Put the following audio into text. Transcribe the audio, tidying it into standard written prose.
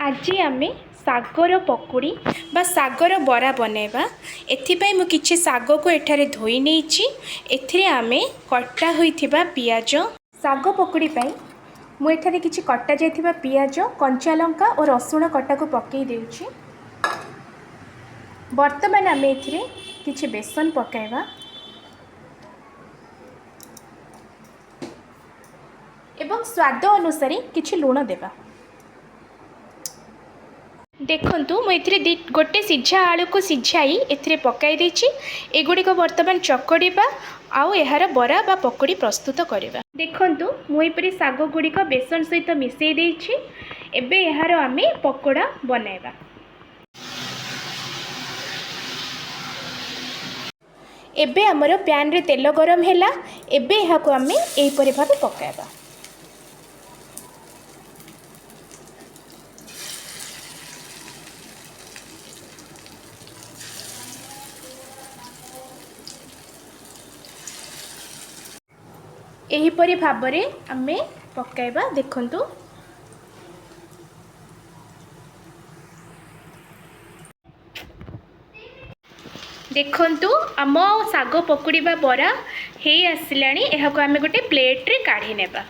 आज आम सागर पकुड़ी बा सागर बरा बनैबा। एथिपाई मु किछि साग को एठारे धोई नेछि। एथिरे आमे कटा होइथिबा पियाज साग पकुड़ी पाई मु एठारे किछि कटा जाइथिबा पियाज कंचा लंका और रसुण कटा को पकई देउछि। वर्तमान आमे एथिरे किछि बेसन पकाइबा एवं स्वाद अनुसार किछि लूण देबा। देखंतु मु एथिरे गोटे सिझा आलू को सिझाई एथिरे पकाई देछि। एगुड़ी को वर्तमान चकड़ीबा आउ एहार बरा बा पकोड़ी प्रस्तुत करबा। देखंतु मु एपरि साग गुड़ी को बेसन सहित मिसई देछि। एबे एहार आमे पकोड़ा बनाइबा। एबे हमर पैन रे तेल गरम हैला। एबे एहा को आमे एई परि भाबे पकाइबा। एहीपरि भाबरे आमे पकाइबा। देखंतु देखंतु आम साग पकुड़ी बा बरा हे आसिलानी। एहा को आमे गोटे प्लेट रे काढी नेबा।